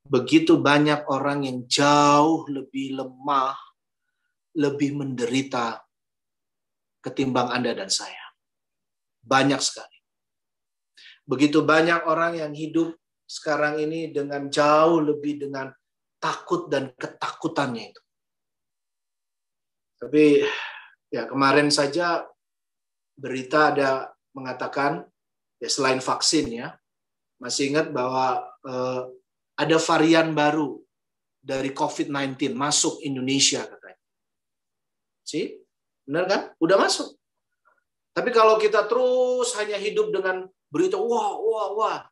begitu banyak orang yang jauh lebih lemah, lebih menderita ketimbang Anda dan saya. Banyak sekali. Begitu banyak orang yang hidup sekarang ini dengan jauh lebih dengan takut dan ketakutannya itu. Tapi ya kemarin saja berita ada mengatakan, ya selain vaksin ya, masih ingat bahwa ada varian baru dari COVID-19 masuk Indonesia katanya. Sih, benar kan? Udah masuk. Tapi kalau kita terus hanya hidup dengan berita wah,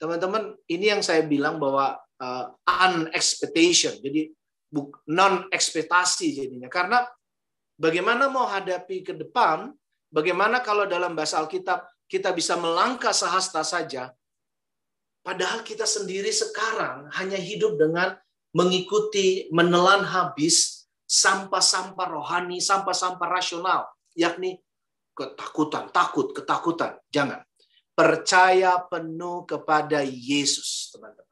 teman-teman, ini yang saya bilang bahwa unexpectation, jadi non-ekspektasi jadinya. Karena bagaimana mau hadapi ke depan, bagaimana kalau dalam bahasa Alkitab kita bisa melangkah sehasta saja, padahal kita sendiri sekarang hanya hidup dengan mengikuti, menelan habis sampah-sampah rohani, sampah-sampah rasional, yakni ketakutan, ketakutan. Jangan. Percaya penuh kepada Yesus, teman-teman.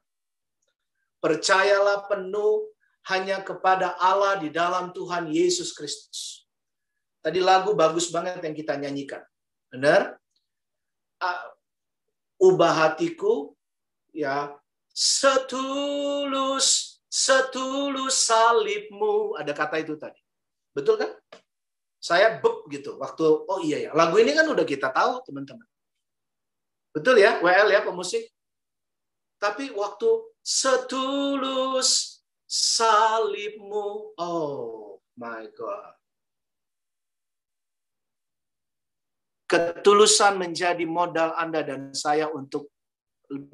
Percayalah penuh hanya kepada Allah di dalam Tuhan Yesus Kristus. Tadi lagu bagus banget yang kita nyanyikan. Benar? Ubah hatiku, ya, setulus salibmu. Ada kata itu tadi. Betul kan? Saya gitu. Waktu, oh iya ya. Lagu ini kan udah kita tahu, teman-teman. Betul ya, WL ya, pemusik. Tapi waktu setulus salibmu, oh my God. Ketulusan menjadi modal Anda dan saya untuk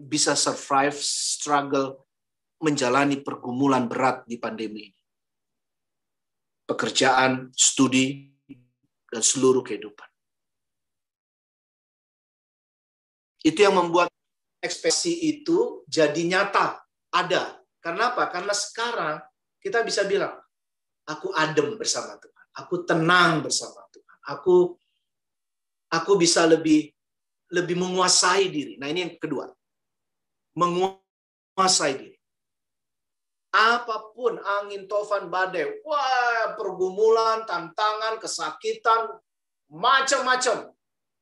bisa survive, struggle, menjalani pergumulan berat di pandemi ini. Pekerjaan, studi, dan seluruh kehidupan. Itu yang membuat ekspektasi itu jadi nyata, ada. Karena apa? Karena sekarang kita bisa bilang, aku adem bersama Tuhan, aku tenang bersama Tuhan, aku bisa lebih menguasai diri. Nah ini yang kedua, menguasai diri. Apapun angin, tofan, badai, wah pergumulan, tantangan, kesakitan, macam-macam.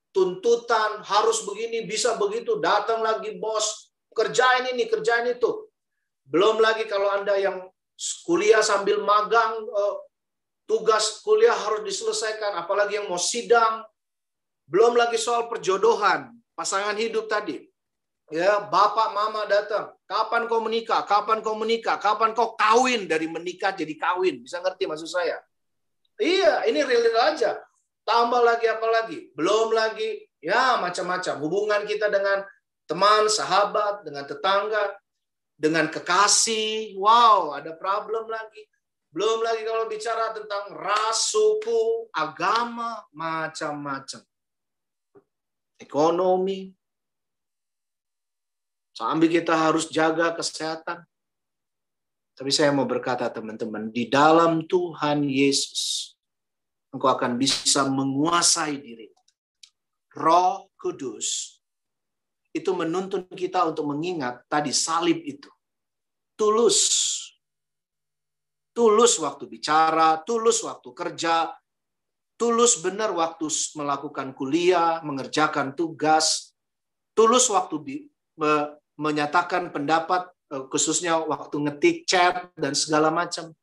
Tuntutan, harus begini, bisa begitu, datang lagi bos, kerjain ini, kerjain itu. Belum lagi kalau Anda yang kuliah sambil magang, tugas kuliah harus diselesaikan, apalagi yang mau sidang. Belum lagi soal perjodohan, pasangan hidup tadi. Ya, bapak mama datang, kapan kau menikah, kapan kau menikah, kapan kau kawin, dari menikah jadi kawin. Bisa ngerti maksud saya? Iya, ini real aja. Tambah lagi apa lagi? Belum lagi, ya macam-macam. Hubungan kita dengan teman, sahabat, dengan tetangga, dengan kekasih. Wow, ada problem lagi. Belum lagi kalau bicara tentang ras, suku, agama, macam-macam. Ekonomi. Sambil kita harus jaga kesehatan. Tapi saya mau berkata teman-teman, di dalam Tuhan Yesus, engkau akan bisa menguasai diri. Roh Kudus itu menuntun kita untuk mengingat tadi salib itu. Tulus. Tulus waktu bicara, tulus waktu kerja, tulus benar waktu melakukan kuliah, mengerjakan tugas, tulus waktu menyatakan pendapat, khususnya waktu ngetik chat dan segala macam.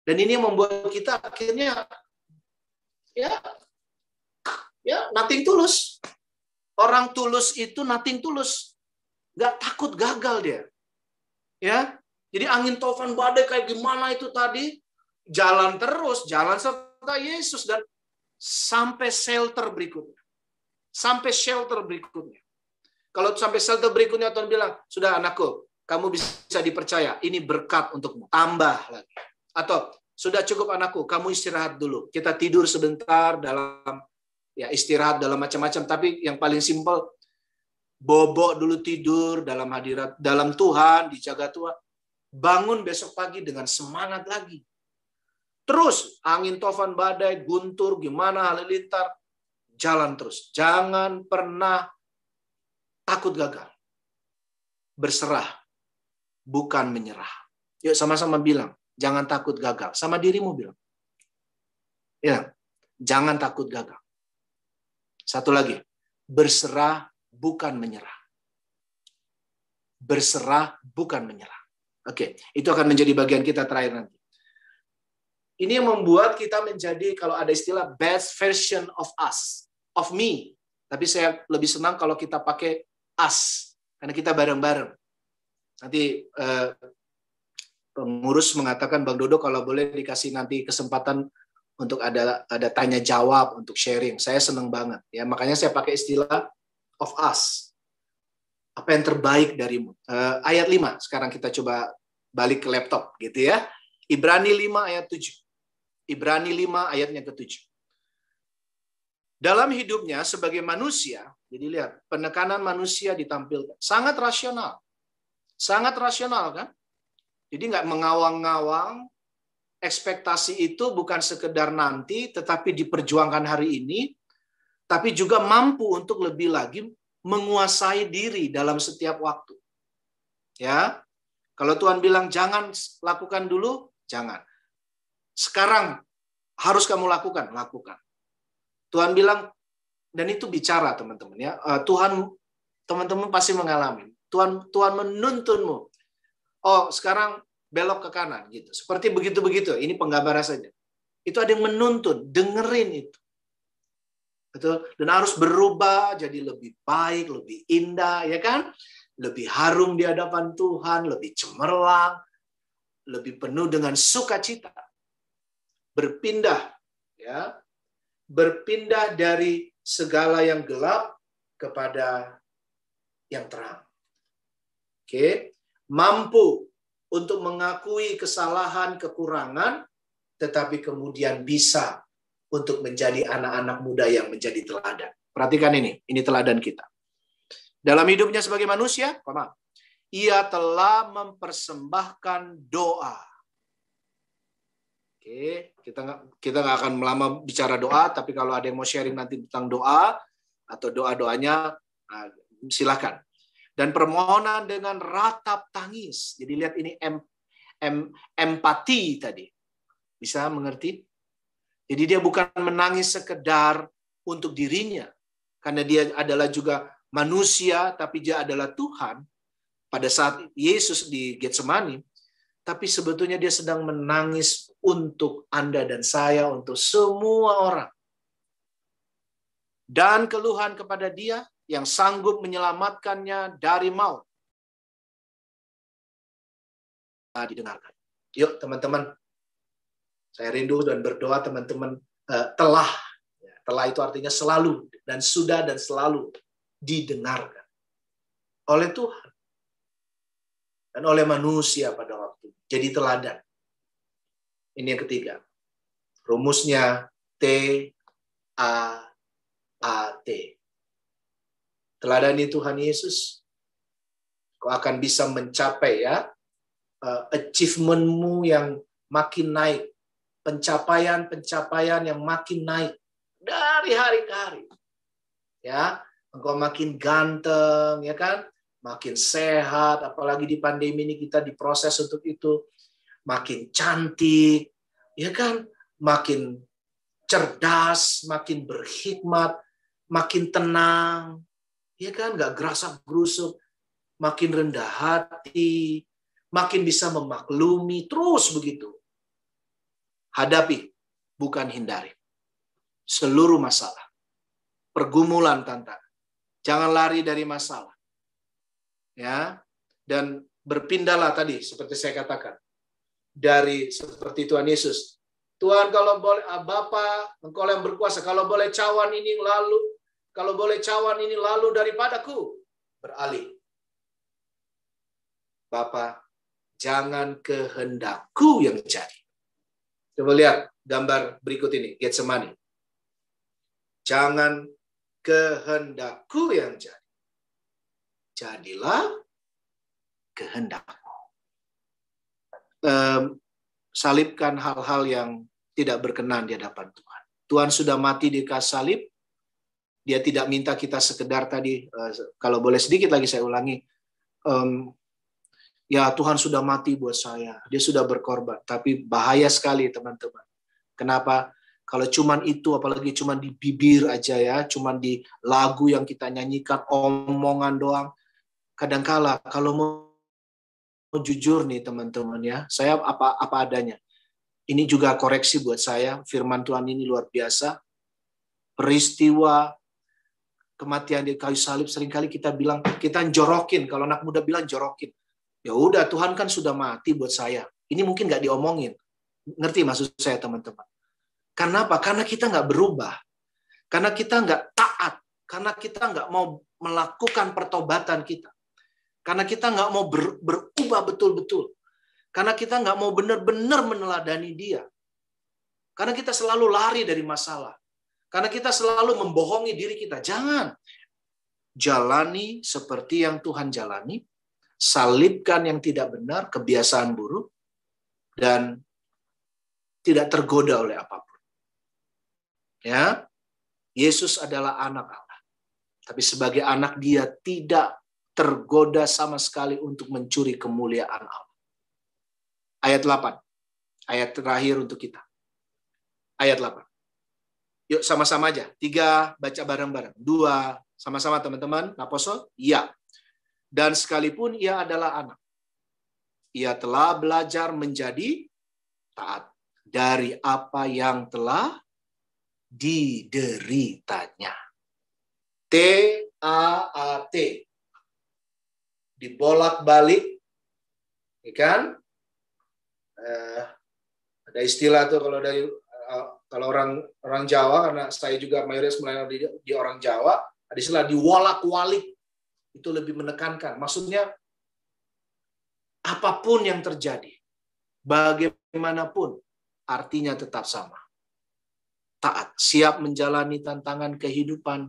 Dan ini membuat kita akhirnya ya nothing tulus. Orang tulus itu nothing tulus. Nggak takut gagal dia. Ya. Jadi angin tofan badai kayak gimana itu tadi, jalan terus, jalan serta Yesus dan sampai shelter berikutnya. Sampai shelter berikutnya. Kalau sampai shelter berikutnya Tuhan bilang, sudah anakku, kamu bisa dipercaya. Ini berkat untukmu. Tambah lagi. Atau sudah cukup anakku, kamu istirahat dulu. Kita tidur sebentar dalam istirahat dalam macam-macam. Tapi yang paling simpel, bobok dulu tidur dalam hadirat, dalam Tuhan, dijaga Tuhan. Bangun besok pagi dengan semangat lagi. Terus angin tofan badai, guntur, gimana halilintar, jalan terus. Jangan pernah takut gagal. Berserah. bukan menyerah. Yuk sama-sama bilang, jangan takut gagal. Sama dirimu bilang. Ya, jangan takut gagal. Satu lagi, berserah bukan menyerah. Berserah bukan menyerah. Oke, itu akan menjadi bagian kita terakhir nanti. Ini yang membuat kita menjadi, kalau ada istilah, best version of us, of me. Tapi saya lebih senang kalau kita pakai us, karena kita bareng-bareng. Nanti pengurus mengatakan, Bang Dodo kalau boleh dikasih nanti kesempatan untuk ada tanya jawab, untuk sharing. Saya senang banget. Ya, makanya saya pakai istilah of us. Apa yang terbaik darimu? Ayat 5, sekarang kita coba balik ke laptop gitu ya. Ibrani 5 ayat 7. Ibrani 5 ayatnya ke-7. Dalam hidupnya sebagai manusia, jadi lihat, penekanan manusia ditampilkan. Sangat rasional. Sangat rasional kan? Jadi nggak mengawang-ngawang, ekspektasi itu bukan sekedar nanti, tetapi diperjuangkan hari ini, tapi juga mampu untuk lebih lagi menguasai diri dalam setiap waktu. Ya, kalau Tuhan bilang jangan lakukan dulu, jangan. Sekarang harus kamu lakukan, lakukan. Tuhan bilang, dan itu bicara teman-teman ya. Tuhan, teman-teman pasti mengalami. Tuhan menuntunmu. Oh, sekarang belok ke kanan gitu. Seperti begitu-begitu. Ini penggambaran saja. Itu ada yang menuntun, dengerin itu. Betul? Dan harus berubah jadi lebih baik, lebih indah, ya kan? Lebih harum di hadapan Tuhan, lebih cemerlang, lebih penuh dengan sukacita. Berpindah, ya. Berpindah dari segala yang gelap kepada yang terang. Oke, mampu untuk mengakui kesalahan, kekurangan, tetapi kemudian bisa untuk menjadi anak-anak muda yang menjadi teladan. Perhatikan ini teladan kita. Dalam hidupnya sebagai manusia, ia telah mempersembahkan doa. Oke, kita nggak akan lama bicara doa, tapi kalau ada yang mau sharing nanti tentang doa atau doa-doanya, silakan. Dan permohonan dengan ratap tangis. Jadi lihat ini empati tadi. Bisa mengerti? Jadi dia bukan menangis sekedar untuk dirinya, karena dia adalah juga manusia, tapi dia adalah Tuhan. Pada saat Yesus di Getsemani, tapi sebetulnya dia sedang menangis untuk Anda dan saya, untuk semua orang. Dan keluhan kepada Dia yang sanggup menyelamatkannya dari maut. Didengarkan. Yuk teman-teman, saya rindu dan berdoa teman-teman telah. Telah itu artinya selalu, dan sudah dan selalu didengarkan oleh Tuhan. Dan oleh manusia pada waktu. Jadi teladan. Ini yang ketiga. Rumusnya TAAT. Teladani Tuhan Yesus. Kau akan bisa mencapai ya achievement-mu yang makin naik. Pencapaian-pencapaian yang makin naik. Dari hari ke hari. Ya, engkau makin ganteng, ya kan? Makin sehat, apalagi di pandemi ini kita diproses untuk itu. Makin cantik, ya kan? Makin cerdas, makin berhikmat, makin tenang, ya kan? Gak gerasak-gerusuk, makin rendah hati, makin bisa memaklumi, terus begitu. Hadapi, bukan hindari. Seluruh masalah, pergumulan, tantangan. Jangan lari dari masalah. Ya, dan berpindahlah tadi seperti saya katakan dari seperti Tuhan Yesus. Tuhan kalau boleh, Bapa, Engkau yang berkuasa, kalau boleh cawan ini lalu daripadaku, beralih. Bapa, jangan kehendakku yang jadi. Coba lihat gambar berikut ini, Getsemani. Jangan kehendakku yang jadi. Jadilah kehendakmu. Salibkan hal-hal yang tidak berkenan di hadapan Tuhan. Tuhan sudah mati di kayu salib. Dia tidak minta kita sekedar tadi, kalau boleh sedikit lagi saya ulangi, Ya Tuhan sudah mati buat saya, dia sudah berkorban. Tapi bahaya sekali teman-teman. Kenapa? Kalau cuman itu, apalagi cuman di bibir aja ya, cuman di lagu yang kita nyanyikan, omongan doang. Kadangkala kalau mau jujur nih teman-teman ya, saya apa adanya. Ini juga koreksi buat saya, firman Tuhan ini luar biasa. Peristiwa kematian di kayu salib seringkali kita bilang, kita jorokin, kalau anak muda bilang jorokin. Ya udah, Tuhan kan sudah mati buat saya. Ini mungkin nggak diomongin. Ngerti maksud saya teman-teman? Karena apa? Karena kita nggak berubah. Karena kita nggak taat. Karena kita nggak mau melakukan pertobatan kita. Karena kita nggak mau berubah betul-betul. Karena kita nggak mau benar-benar meneladani dia. Karena kita selalu lari dari masalah. Karena kita selalu membohongi diri kita. Jangan. Jalani seperti yang Tuhan jalani. Salibkan yang tidak benar, kebiasaan buruk, dan tidak tergoda oleh apapun. Ya, Yesus adalah anak Allah. Tapi sebagai anak dia tidak tergoda sama sekali untuk mencuri kemuliaan Allah. Ayat 8. Ayat terakhir untuk kita. Ayat 8. Yuk sama-sama aja. 3 baca bareng-bareng. 2 sama-sama teman-teman. Naposo? Ya. Dan sekalipun ia adalah anak, ia telah belajar menjadi taat dari apa yang telah dideritanya. T-A-A-T. Dibolak-balik. Ya kan? Ada istilah tuh kalau orang Jawa, karena saya juga mayoritas melayani di orang Jawa, ada istilah diwolak-walik. Itu lebih menekankan. Maksudnya, apapun yang terjadi, bagaimanapun, artinya tetap sama. Taat, siap menjalani tantangan kehidupan,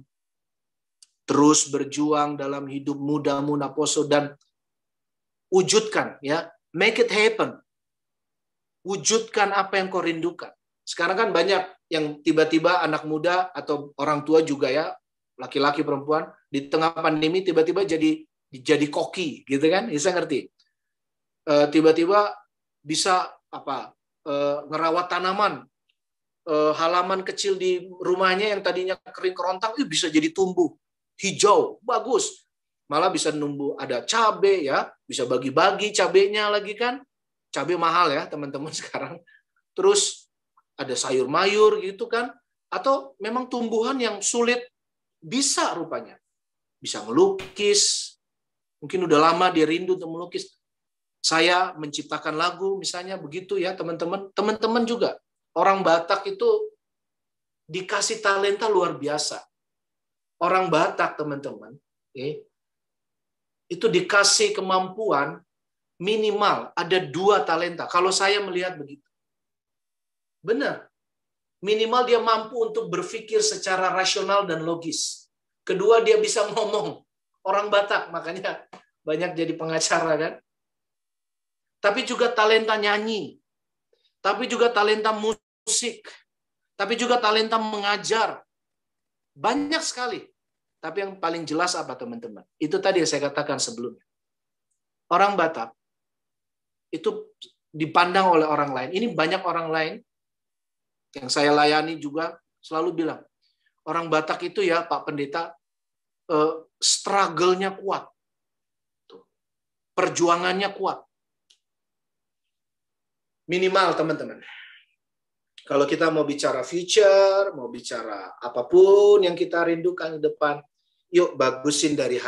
terus berjuang dalam hidup mudamu Naposo, dan wujudkan, ya, make it happen. Wujudkan apa yang kau rindukan. Sekarang kan banyak yang tiba-tiba anak muda atau orang tua juga ya, laki-laki perempuan di tengah pandemi tiba-tiba jadi koki gitu kan, bisa ngerti? Tiba-tiba bisa ngerawat tanaman, halaman kecil di rumahnya yang tadinya kering kerontang bisa jadi tumbuh hijau bagus, malah bisa numbuh, ada cabai ya, bisa bagi-bagi cabainya lagi kan, cabai mahal ya teman-teman sekarang. Terus ada sayur mayur gitu kan, atau memang tumbuhan yang sulit. Bisa rupanya. Bisa melukis. Mungkin udah lama dia rindu untuk melukis. Saya menciptakan lagu misalnya begitu ya teman-teman. Teman-teman juga. Orang Batak itu dikasih talenta luar biasa. Orang Batak teman-teman. Itu dikasih kemampuan minimal ada 2 talenta. Kalau saya melihat begitu. Benar. Minimal dia mampu untuk berpikir secara rasional dan logis. Kedua, dia bisa ngomong. Orang Batak, makanya banyak jadi pengacara kan. Tapi juga talenta nyanyi. Tapi juga talenta musik. Tapi juga talenta mengajar. Banyak sekali. Tapi yang paling jelas apa teman-teman? Itu tadi yang saya katakan sebelumnya. Orang Batak itu dipandang oleh orang lain. Ini banyak orang lain yang saya layani juga selalu bilang, orang Batak itu ya Pak Pendeta, struggle-nya kuat. Perjuangannya kuat. Minimal teman-teman. Kalau kita mau bicara future, mau bicara apapun yang kita rindukan di depan, yuk bagusin dari